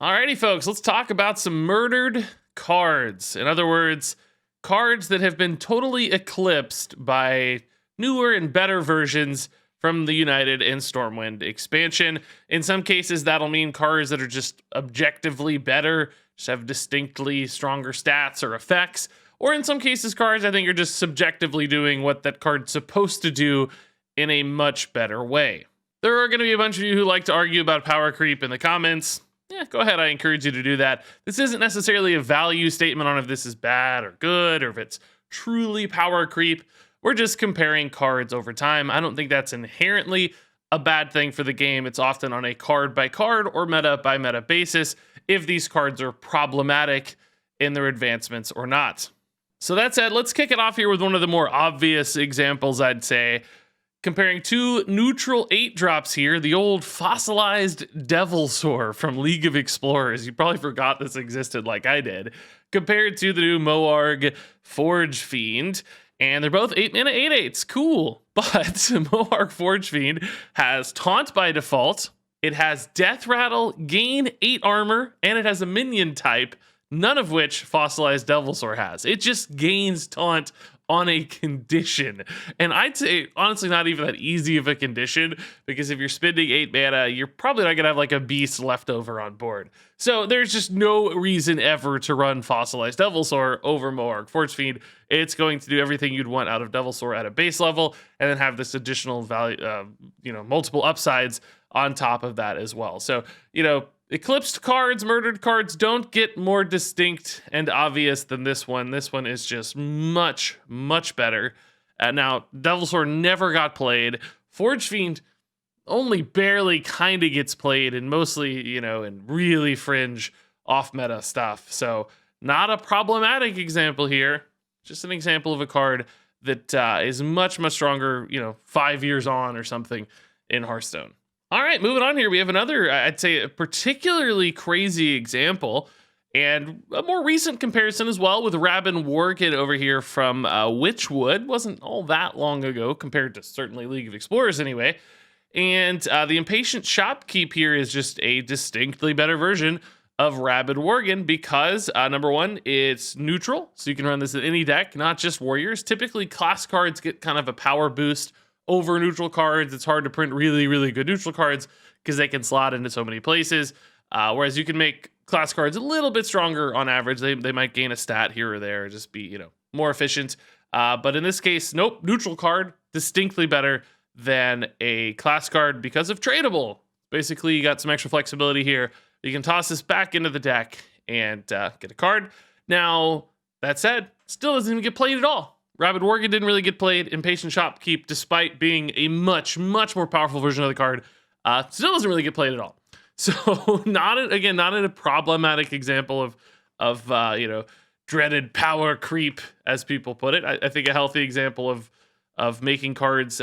Alrighty, folks, let's talk about some murdered cards. In other words, cards that have been totally eclipsed by newer and better versions from the United and Stormwind expansion. In some cases, that'll mean cards that are just objectively better, just have distinctly stronger stats or effects. Or in some cases, cards I think are just subjectively doing what that card's supposed to do in a much better way. There are going to be a bunch of you who like to argue about power creep in the comments. Yeah, go ahead. I encourage you to do that. This isn't necessarily a value statement on if this is bad or good or if it's truly power creep. We're just comparing cards over time. I don't think that's inherently a bad thing for the game. It's often on a card by card or meta by meta basis if these cards are problematic in their advancements or not. So that said, let's kick it off here with one of the more obvious examples, I'd say. Comparing two neutral 8-drops here, the old fossilized Devilsaur from League of Explorers. You probably forgot this existed like I did. Compared to the new Moarg Forge Fiend. And they're both 8-mana 8/8s. Cool. But Moarg Forge Fiend has Taunt by default. It has Death Rattle, gain 8 armor, and it has a minion type, none of which Fossilized Devilsaur has. It just gains Taunt on a condition. And I'd say, honestly, not even that easy of a condition, because if you're spending 8 mana, you're probably not gonna have like a beast left over on board. So there's just no reason ever to run Fossilized Devilsaur over Moarg Forge Fiend. It's going to do everything you'd want out of Devilsaur at a base level, and then have this additional value, multiple upsides on top of that as well. So, eclipsed cards, murdered cards don't get more distinct and obvious than this one. This one is just much, much better. Now, Devilsaur never got played. Forge Fiend only barely kind of gets played, and mostly, in really fringe off-meta stuff. So, not a problematic example here. Just an example of a card that is much, much stronger, 5 years on or something in Hearthstone. All right, moving on here. We have another, I'd say, a particularly crazy example and a more recent comparison as well with Rabban Worgen over here from Witchwood. Wasn't all that long ago compared to certainly League of Explorers anyway. And the Impatient Shopkeep here is just a distinctly better version of Rabban Worgen because, number one, it's neutral. So you can run this in any deck, not just warriors. Typically, class cards get kind of a power boost over neutral cards. It's hard to print really, really good neutral cards because they can slot into so many places. Whereas you can make class cards a little bit stronger on average. They might gain a stat here or there, or just be, more efficient. But in this case, nope, neutral card, distinctly better than a class card because of tradable. Basically, you got some extra flexibility here. You can toss this back into the deck and get a card. Now, that said, still doesn't even get played at all. Rabban Worgen didn't really get played. Impatient Shopkeep, despite being a much, much more powerful version of the card, still doesn't really get played at all. So not a problematic example of dreaded power creep, as people put it. I think a healthy example of making cards,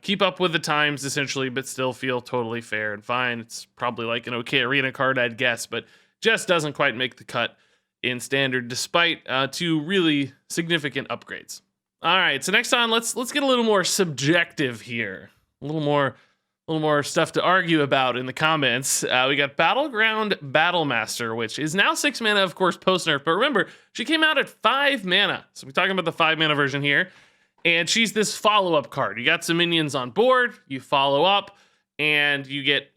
keep up with the times essentially, but still feel totally fair and fine. It's probably like an okay arena card, I'd guess, but just doesn't quite make the cut in standard, despite 2 really significant upgrades. All right, so next on, let's get a little more subjective here. A little more stuff to argue about in the comments. We got Battleground Battlemaster, which is now 6 mana, of course, post-nerf. But remember, she came out at 5 mana. So we're talking about the 5 mana version here. And she's this follow-up card. You got some minions on board, you follow up, and you get,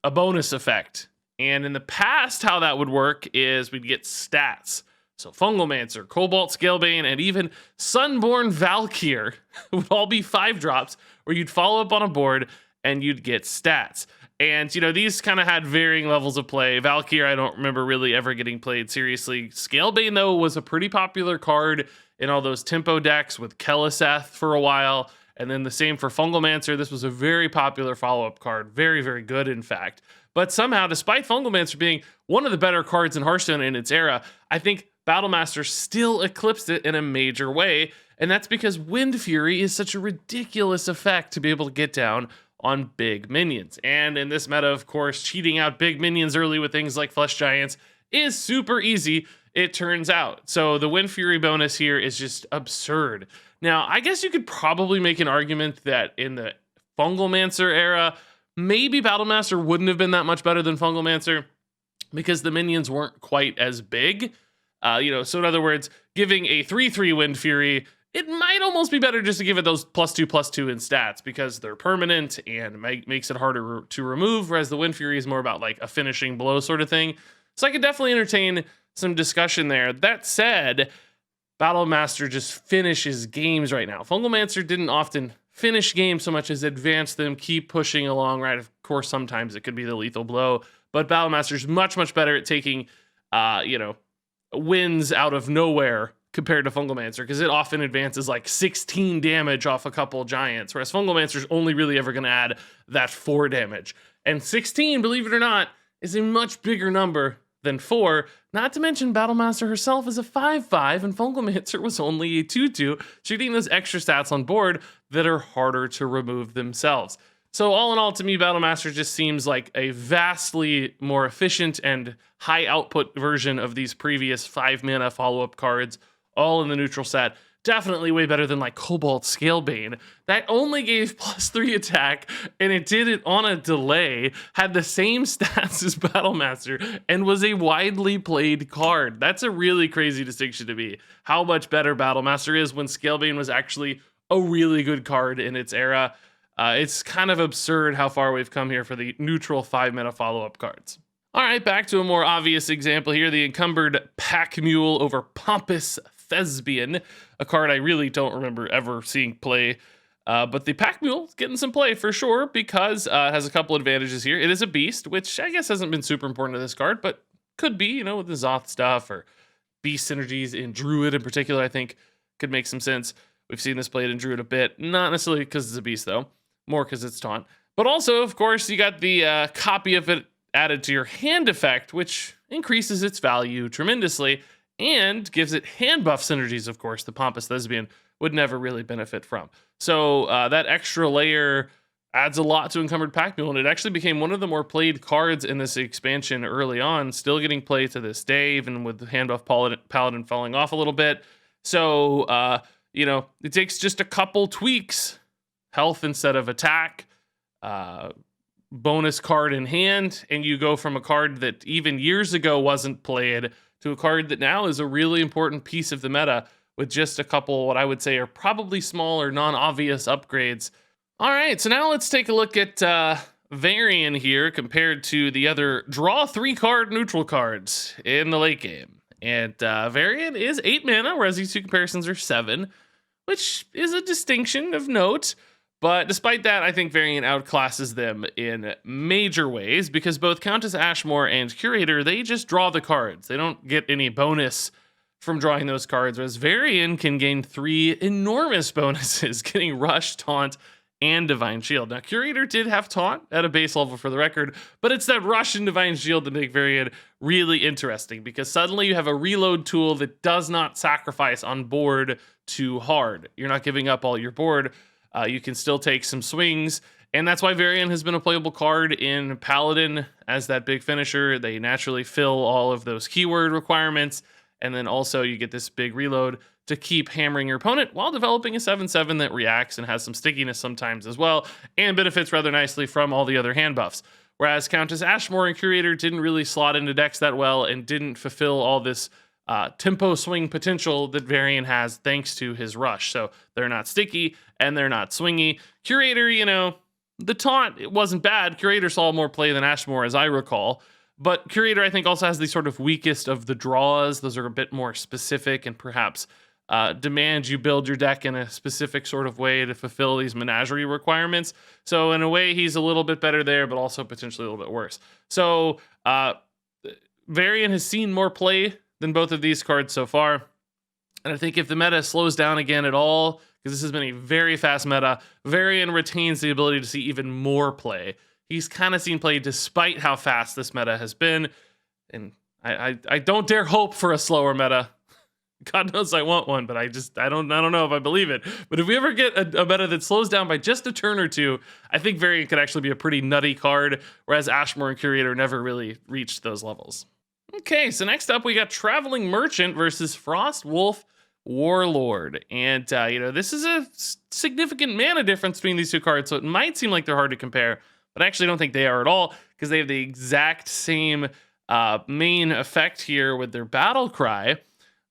a bonus effect. And in the past, how that would work is we'd get stats. So Fungalmancer, Cobalt Scalebane, and even Sunborn Valkyr would all be 5-drops where you'd follow up on a board and you'd get stats. And, these kind of had varying levels of play. Valkyr, I don't remember really ever getting played seriously. Scalebane, though, was a pretty popular card in all those tempo decks with Keleseth for a while. And then the same for Fungalmancer. This was a very popular follow-up card. Very, very good, in fact. But somehow, despite Fungalmancer being one of the better cards in Hearthstone in its era, I think Battlemaster still eclipsed it in a major way, and that's because Wind Fury is such a ridiculous effect to be able to get down on big minions. And in this meta, of course, cheating out big minions early with things like Flesh Giants is super easy, it turns out. So the Wind Fury bonus here is just absurd. Now, I guess you could probably make an argument that in the Fungalmancer era, maybe Battlemaster wouldn't have been that much better than Fungalmancer. because the minions weren't quite as big. So in other words, giving a 3/3 Wind Fury, it might almost be better just to give it those +2/+2 in stats because they're permanent and makes it harder to remove, whereas the Wind Fury is more about like a finishing blow sort of thing. So I could definitely entertain some discussion there. That said, Battlemaster just finishes games right now. Fungalmancer didn't often finish games so much as advance them, keep pushing along, right? Of course, sometimes it could be the lethal blow, but Battlemaster's much, much better at taking, wins out of nowhere compared to Fungalmancer, because it often advances like 16 damage off a couple giants, whereas Fungalmancer's only really ever going to add that 4 damage. And 16, believe it or not, is a much bigger number than 4, not to mention Battlemaster herself is a 5/5, and Fungalmancer was only a 2/2, shooting those extra stats on board that are harder to remove themselves. So all in all, to me, Battlemaster just seems like a vastly more efficient and high output version of these previous 5-mana follow-up cards, all in the neutral set. Definitely way better than like Cobalt Scalebane. That only gave +3 attack, and it did it on a delay, had the same stats as Battlemaster, and was a widely played card. That's a really crazy distinction to me. How much better Battlemaster is when Scalebane was actually a really good card in its era. It's kind of absurd how far we've come here for the neutral 5-mana follow-up cards. All right, back to a more obvious example here. The encumbered Pack Mule over Pompous Thespian, a card I really don't remember ever seeing play. But the Pack Mule is getting some play for sure because it has a couple advantages here. It is a beast, which I guess hasn't been super important to this card, but could be, with the Zoth stuff or beast synergies in Druid in particular, I think could make some sense. We've seen this played in Druid a bit, not necessarily because it's a beast though, more because it's taunt. But also, of course, you got the copy of it added to your hand effect, which increases its value tremendously and gives it hand buff synergies, of course, the Pompous Thespian would never really benefit from. So that extra layer adds a lot to Encumbered Pack Mule, and it actually became one of the more played cards in this expansion early on, still getting played to this day, even with the hand buff Paladin falling off a little bit. So, it takes just a couple tweaks, health instead of attack, bonus card in hand, and you go from a card that even years ago wasn't played to a card that now is a really important piece of the meta with just a couple, what I would say are probably small or non-obvious upgrades. All right, so now let's take a look at Varian here compared to the other draw 3-card neutral cards in the late game. And Varian is 8 mana, whereas these two comparisons are 7, which is a distinction of note. But despite that, I think Varian outclasses them in major ways because both Countess Ashmore and Curator, they just draw the cards. They don't get any bonus from drawing those cards, whereas Varian can gain 3 enormous bonuses, getting Rush, Taunt, and Divine Shield. Now, Curator did have Taunt at a base level for the record, but it's that Rush and Divine Shield that make Varian really interesting because suddenly you have a reload tool that does not sacrifice on board too hard. You're not giving up all your board. You can still take some swings, and that's why Varian has been a playable card in Paladin as that big finisher. They naturally fill all of those keyword requirements, and then also you get this big reload to keep hammering your opponent while developing a 7/7 that reacts and has some stickiness sometimes as well, and benefits rather nicely from all the other hand buffs. Whereas Countess Ashmore and Curator didn't really slot into decks that well and didn't fulfill all this tempo swing potential that Varian has thanks to his Rush. So they're not sticky and they're not swingy. Curator, the taunt, it wasn't bad. Curator saw more play than Ashmore, as I recall. But Curator, I think, also has the sort of weakest of the draws. Those are a bit more specific and perhaps demand you build your deck in a specific sort of way to fulfill these menagerie requirements. So in a way, he's a little bit better there, but also potentially a little bit worse. So Varian has seen more play than both of these cards so far. And I think if the meta slows down again at all, because this has been a very fast meta, Varian retains the ability to see even more play. He's kind of seen play despite how fast this meta has been. And I don't dare hope for a slower meta. God knows I want one, but I don't know if I believe it. But if we ever get a meta that slows down by just a turn or two, I think Varian could actually be a pretty nutty card, whereas Ashmore and Curator never really reached those levels. Okay, so next up we got Traveling Merchant versus Frost Wolf Warlord. And, this is a significant mana difference between these two cards, so it might seem like they're hard to compare, but I actually don't think they are at all, because they have the exact same main effect here with their battle cry.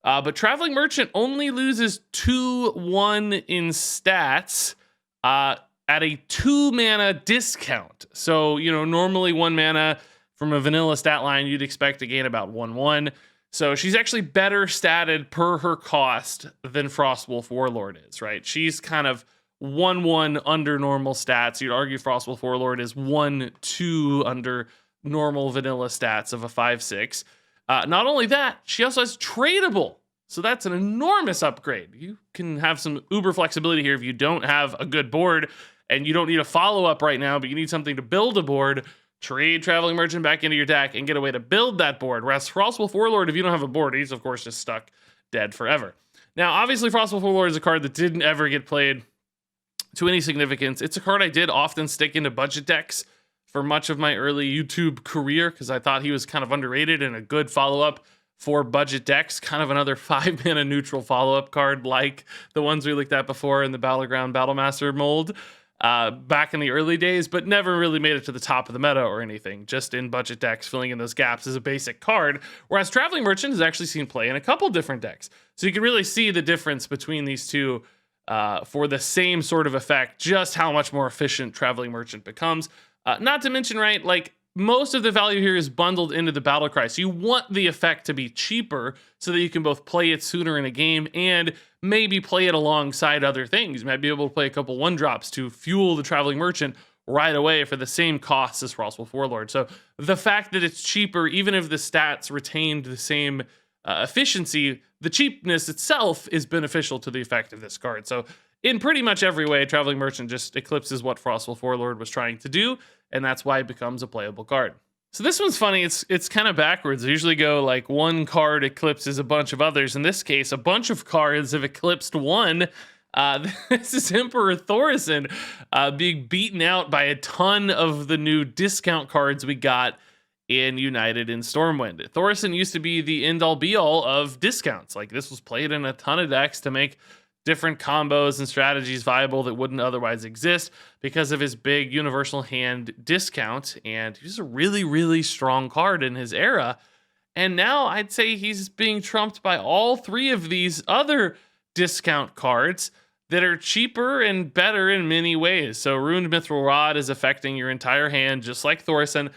But Traveling Merchant only loses 2/1 in stats at a 2 mana discount. So, normally 1 mana from a vanilla stat line, you'd expect to gain about 1/1. So she's actually better statted per her cost than Frostwolf Warlord is, right? She's kind of 1/1 under normal stats. You'd argue Frostwolf Warlord is 1/2 under normal vanilla stats of a 5/6. Not only that, she also has tradable. So that's an enormous upgrade. You can have some uber flexibility here if you don't have a good board and you don't need a follow-up right now, but you need something to build a board. Trade Traveling Merchant back into your deck and get a way to build that board. Whereas Frostwolf Warlord, if you don't have a board, he's of course just stuck dead forever. Now, obviously, Frostwolf Warlord is a card that didn't ever get played to any significance. It's a card I did often stick into budget decks for much of my early YouTube career because I thought he was kind of underrated and a good follow-up for budget decks. Kind of another 5-mana neutral follow-up card like the ones we looked at before in the Battleground Battlemaster mold. Back in the early days, but never really made it to the top of the meta or anything, just in budget decks, filling in those gaps as a basic card, whereas Traveling Merchant has actually seen play in a couple different decks. So you can really see the difference between these two for the same sort of effect, just how much more efficient Traveling Merchant becomes. Not to mention, right, like, most of the value here is bundled into the battle cry. So you want the effect to be cheaper so that you can both play it sooner in a game and maybe play it alongside other things. You might be able to play a couple 1-drops to fuel the Traveling Merchant right away for the same cost as Frostwolf Warlord. So the fact that it's cheaper, even if the stats retained the same efficiency, the cheapness itself is beneficial to the effect of this card. So in pretty much every way, Traveling Merchant just eclipses what Frostwolf Warlord was trying to do, and that's why it becomes a playable card. So this one's funny. It's kind of backwards. I usually go like one card eclipses a bunch of others. In this case, a bunch of cards have eclipsed one. This is Emperor Thaurissan being beaten out by a ton of the new discount cards we got in United in Stormwind. Thaurissan used to be the end-all be-all of discounts. Like, this was played in a ton of decks to make different combos and strategies viable that wouldn't otherwise exist because of his big universal hand discount. And he's a really, really strong card in his era. And now I'd say he's being trumped by all 3 of these other discount cards that are cheaper and better in many ways. So Ruined Mithril Rod is affecting your entire hand, just like Thaurissan.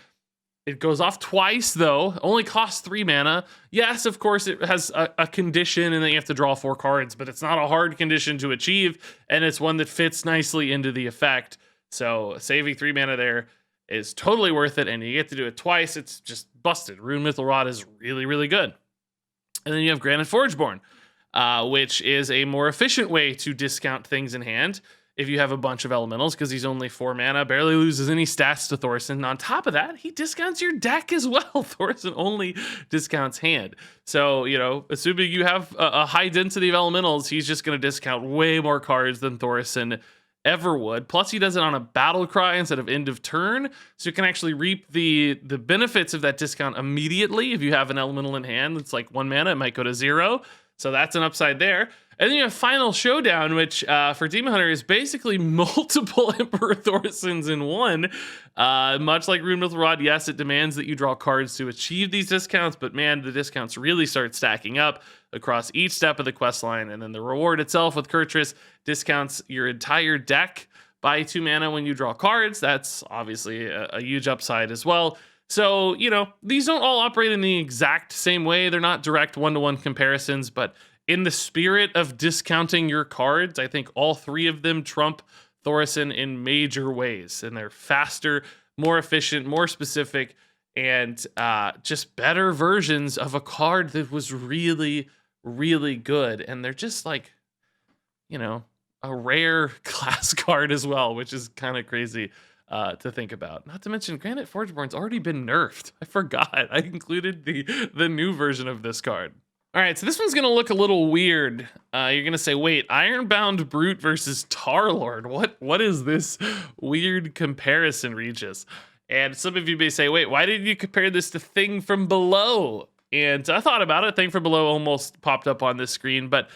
It goes off twice, though. Only costs 3 mana. Yes, of course, it has a condition, and then you have to draw 4 cards, but it's not a hard condition to achieve, and it's one that fits nicely into the effect. So saving 3 mana there is totally worth it, and you get to do it twice. It's just busted. Ruined Mithril Rod is really, really good. And then you have Granite Forgeborn, which is a more efficient way to discount things in hand if you have a bunch of elementals, because he's only 4 mana, barely loses any stats to Thaurissan. And on top of that, he discounts your deck as well. Thaurissan only discounts hand. So, assuming you have a high density of elementals, he's just going to discount way more cards than Thaurissan ever would. Plus, he does it on a battle cry instead of end of turn, so you can actually reap the benefits of that discount immediately. If you have an elemental in hand that's like 1 mana, it might go to 0. So that's an upside there. And then you have Final Showdown, which for Demon Hunter is basically multiple Emperor Thaurissan's in one. Much like Ruined Mithril Rod, yes, it demands that you draw cards to achieve these discounts, but man, the discounts really start stacking up across each step of the quest line. And then the reward itself with Kurtrus discounts your entire deck by 2 mana when you draw cards. That's obviously a huge upside as well. So, these don't all operate in the exact same way. They're not direct one-to-one comparisons, but in the spirit of discounting your cards, I think all 3 of them trump Thaurissan in major ways. And they're faster, more efficient, more specific, and just better versions of a card that was really, really good. And they're just like, a rare class card as well, which is kind of crazy to think about. Not to mention, Granite Forgeborn's already been nerfed. I forgot. I included the new version of this card. All right, so this one's going to look a little weird. You're going to say, wait, Ironbound Brute versus Tarlord. What is this weird comparison, Regis? And some of you may say, wait, why didn't you compare this to Thing from Below? And I thought about it. Thing from Below almost popped up on this screen, but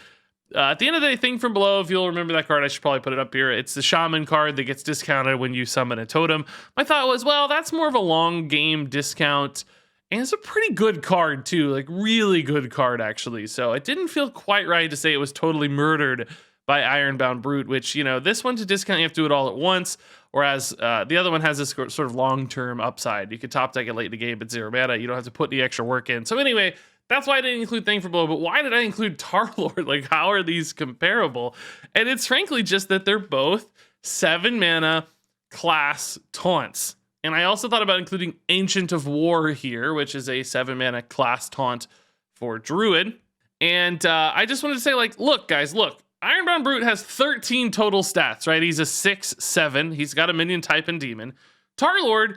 at the end of the day, Thing from Below, if you'll remember that card, I should probably put it up here. It's the Shaman card that gets discounted when you summon a totem. My thought was, well, that's more of a long game discount. And it's a pretty good card too, like really good card actually. So it didn't feel quite right to say it was totally murdered by Ironbound Brute, which, you know, this one to discount, you have to do it all at once. Whereas the other one has this sort of long-term upside. You could top deck it late in the game at 0 mana. You don't have to put any extra work in. So anyway, that's why I didn't include Thing for Blow. But why did I include Tarlord? Like, how are these comparable? And it's frankly just that they're both 7 mana class taunts. And I also thought about including Ancient of War here, which is a 7 mana class taunt for Druid. And I just wanted to say, like, look, guys, look. Ironbound Brute has 13 total stats, right? He's a 6/7. He's got a minion type and demon. Tarlord,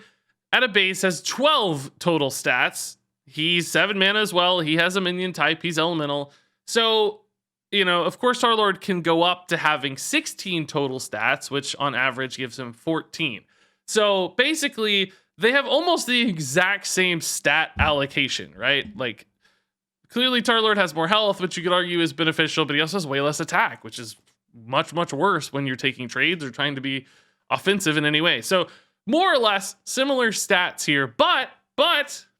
at a base, has 12 total stats. He's 7 mana as well. He has a minion type. He's elemental. So, you know, of course, Tarlord can go up to having 16 total stats, which on average gives him 14. So basically, they have almost the exact same stat allocation, right? Like, clearly Tarlord has more health, which you could argue is beneficial, but he also has way less attack, which is much, much worse when you're taking trades or trying to be offensive in any way. So more or less similar stats here, but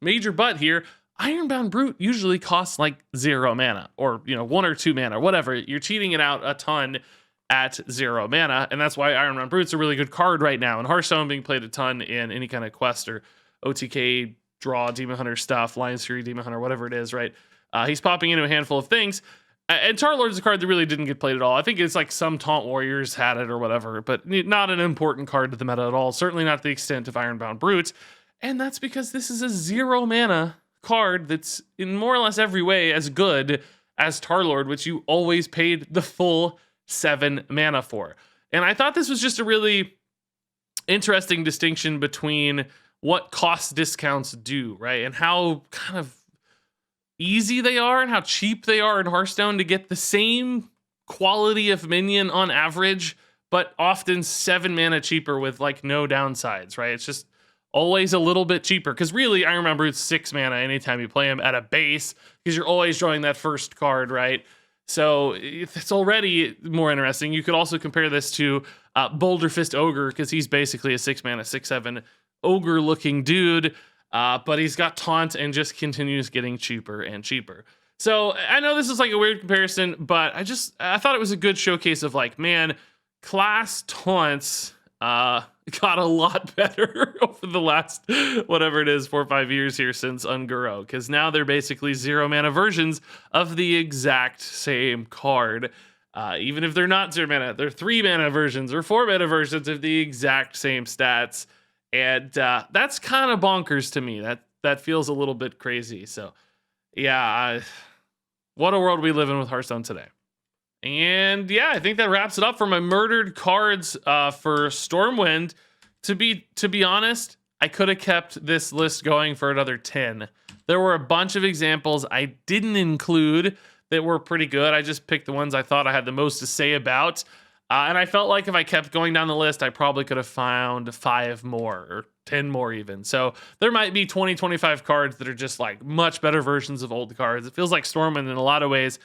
major but here, Ironbound Brute usually costs like 0 mana or, you know, 1 or 2 mana, whatever. You're cheating it out a ton at 0 mana, and that's why Ironbound Brute's a really good card right now. And Hearthstone being played a ton in any kind of quest or OTK draw, Demon Hunter stuff, Lion's Fury, Demon Hunter, whatever it is, right? He's popping into a handful of things. And Tarlord's a card that really didn't get played at all. I think it's like some Taunt Warriors had it or whatever, but not an important card to the meta at all. Certainly not to the extent of Ironbound Brute. And that's because this is a 0 mana card that's in more or less every way as good as Tarlord, which you always paid the full 7 mana for. And I thought this was just a really interesting distinction between what cost discounts do, right? And how kind of easy they are and how cheap they are in Hearthstone to get the same quality of minion on average, but often 7 mana cheaper with like no downsides, right? It's just always a little bit cheaper because really Ironbound Brute's 6 mana anytime you play him at a base because you're always drawing that first card, right? So it's already more interesting. You could also compare this to Boulder Fist Ogre because he's basically a 6 mana, 6/7 ogre looking dude. But he's got taunt and just continues getting cheaper and cheaper. So I know this is like a weird comparison, but I thought it was a good showcase of like, man, class taunts got a lot better over the last, whatever it is, 4 or 5 years here since Unguro. Because now they're basically 0 mana versions of the exact same card. Even if they're not 0 mana, they're 3 mana versions or 4 mana versions of the exact same stats. And that's kind of bonkers to me. That feels a little bit crazy. So, yeah, what a world we live in with Hearthstone today. And yeah, I think that wraps it up for my murdered cards for Stormwind. To be honest, I could have kept this list going for another 10. There were a bunch of examples I didn't include that were pretty good. I just picked the ones I thought I had the most to say about. And I felt like if I kept going down the list, I probably could have found 5 more or 10 more even. So there might be 20, 25 cards that are just like much better versions of old cards. It feels like Stormwind in a lot of ways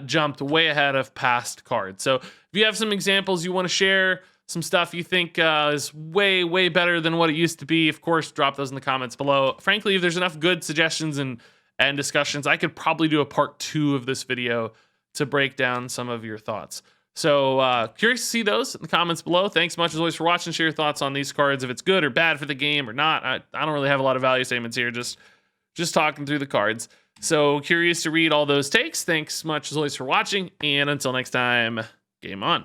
jumped way ahead of past cards. So if you have some examples you want to share, some stuff you think is way, way better than what it used to be, of course, drop those in the comments below. Frankly, if there's enough good suggestions and discussions, I could probably do a part 2 of this video to break down some of your thoughts. So curious to see those in the comments below. Thanks much as always for watching. Share your thoughts on these cards, if it's good or bad for the game or not. I don't really have a lot of value statements here, just talking through the cards. So curious to read all those takes. Thanks much as always for watching, and until next time, game on.